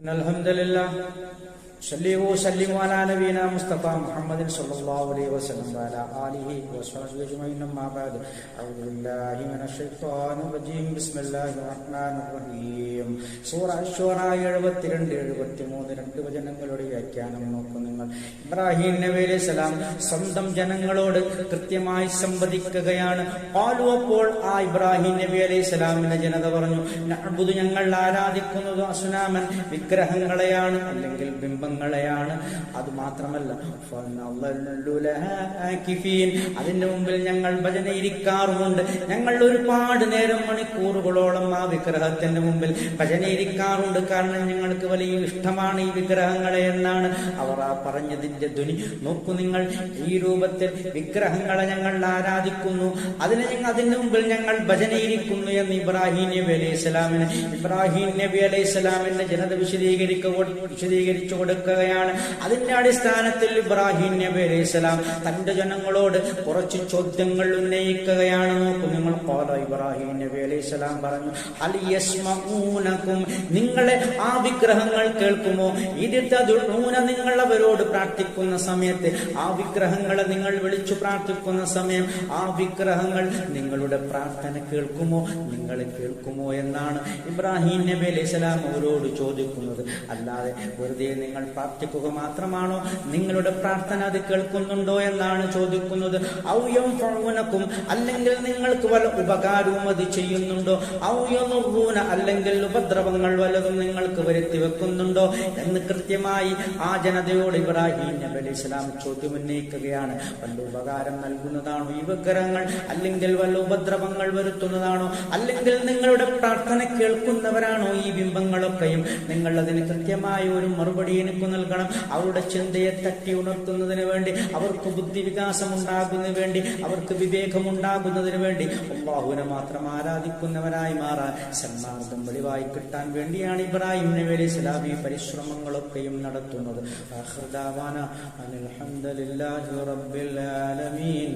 الحمد لله صلوا وسلموا على نبينا مصطفى محمد صلى الله عليه وسلم وعلى آله وصحبه أجمعين أما بعد أعوذ بالله من الشيطان الرجيم بسم الله الرحمن الرحيم സൂറ അശ്ശൂറ 72-73 രണ്ട് വചനങ്ങളുടെ വ്യാഖ്യാനം നോക്കൂ നിങ്ങൾ. ഇബ്രാഹിം നബി അലൈഹി സലാം സ്വന്തം ജനങ്ങളോട് കൃത്യമായി സംവദിക്കുകയാണ്. അപ്പോൾ ആ ഇബ്രാഹിം നബി അലൈഹി സലാമിന്റെ ജനത പറഞ്ഞു, നഅ്ബുദു, ഞങ്ങൾ ആരാധിക്കുന്നത് അസ്നാമൻ, വിഗ്രഹങ്ങളെയാണ് അല്ലെങ്കിൽ ബിംബങ്ങളെയാണ്. അത് മാത്രമല്ല അതിന്റെ മുമ്പിൽ ഞങ്ങൾ ഭജന ഇരിക്കാറുമുണ്ട്. ഞങ്ങൾ ഒരുപാട് നേരം മണിക്കൂറുകളോളം ആ വിഗ്രഹത്തിന്റെ മുമ്പിൽ ഭജന ഇരിക്കാറുണ്ട്. കാരണം ഞങ്ങൾക്ക് വലിയ ഇഷ്ടമാണ് ഈ വിഗ്രഹങ്ങളെ എന്നാണ് അവർ ആ പറഞ്ഞതിന്റെ ധ്വനി നോക്കൂ നിങ്ങൾ. ഈ രൂപത്തിൽ വിഗ്രഹങ്ങളെ ഞങ്ങൾ ആരാധിക്കുന്നു, അതിന്റെ മുമ്പിൽ ഞങ്ങൾ ഭജനയിരിക്കുന്നു എന്ന് ഇബ്രാഹിം നബി അലൈഹി സ്വലാമിന്റെ ജനത വിശദീകരിച്ചു കൊടുക്കുകയാണ്. അതിന്റെ അടിസ്ഥാനത്തിൽ ഇബ്രാഹിം നബി അലൈഹി സ്വലാം തന്റെ ജനങ്ങളോട് കുറച്ച് ചോദ്യങ്ങൾ ഉന്നയിക്കുകയാണ്. നോക്കൂ നിങ്ങൾ. ഇബ്രാഹിം നബി അലൈഹി സ്വലാം പറഞ്ഞു, ഹൽ യസ്മഊനകും, നിങ്ങളെ ആ വിഗ്രഹങ്ങൾ കേൾക്കുമോ? ഇതിത്തദുഊന, നിങ്ങൾ അവരോട് പ്രാർത്ഥിക്കുന്ന സമയത്ത്, ആ വിഗ്രഹങ്ങളെ നിങ്ങൾ വിളിച്ചു പ്രാർത്ഥിക്കുന്ന സമയം ആ വിഗ്രഹങ്ങൾ നിങ്ങളുടെ പ്രാർത്ഥന കേൾക്കുമോ? നിങ്ങൾ കേൾക്കുമോ എന്നാണ് ഇബ്രാഹിം നബി അലൈഹി സ്വലാം അവരോട് ചോദിക്കുന്നത്. അല്ലാതെ വെറുതെ നിങ്ങൾ പ്രാർത്ഥിക്കുക മാത്രമാണോ? നിങ്ങളുടെ പ്രാർത്ഥന അത് കേൾക്കുന്നുണ്ടോ എന്നാണ് ചോദിക്കുന്നത്. ഔയം ഫൗനക്കും, അല്ലെങ്കിൽ നിങ്ങൾക്ക് വല്ല ഉപകാരവും അത് ചെയ്യുന്നുണ്ടോ? ഔയനുറൂന, അല്ലെങ്കിൽ ഉപദ്രവങ്ങൾ വല്ലതും നിങ്ങൾക്ക് വരുത്തി വെക്കുന്നുണ്ടോ എന്ന് കൃത്യമായി ആ ജനതയോട് ഇബ്രാഹിം നബി അലൈഹി സ്വലാം ചോദ്യം ഉന്നയിക്കുകയാണ്. വല്ല ഉപകാരം നൽകുന്നതാണോ ഈ വിഗ്രഹങ്ങൾ, അല്ലെങ്കിൽ വല്ല ഉപദ്രവങ്ങൾ വരുത്തുന്നതാണോ, അല്ലെങ്കിൽ നിങ്ങളുടെ പ്രാർത്ഥന കേൾക്കുന്നവരാണോ ഈ ബിംബങ്ങളൊക്കെയും? നിങ്ങൾ അതിന് കൃത്യമായ ഒരു മറുപടി എനിക്ക് നൽകണം. അവരുടെ ചിന്തയെ തട്ടി ഉണർത്തുന്നതിന് വേണ്ടി, അവർക്ക് ബുദ്ധിവികാസം ഉണ്ടാകുന്നതിന് വേണ്ടി, അവർക്ക് വിവേകമുണ്ടാകുന്നതിന് വേണ്ടി, അല്ലാഹുവിനെ മാത്രം ആരാധിക്കുന്നവരായി മാറാൻ, സന്മാർഗം വെളിവായി കിട്ടാൻ വേണ്ടിയാണ് ഇബ്രാഹിം നബി അലൈഹി സ്വലാം ഈ പരിശ്രമങ്ങളൊക്കെയും നടത്തുന്നത്. ആഖിറു ദഅവാന അൽഹംദുലില്ലാഹി റബ്ബിൽ ആലമീൻ.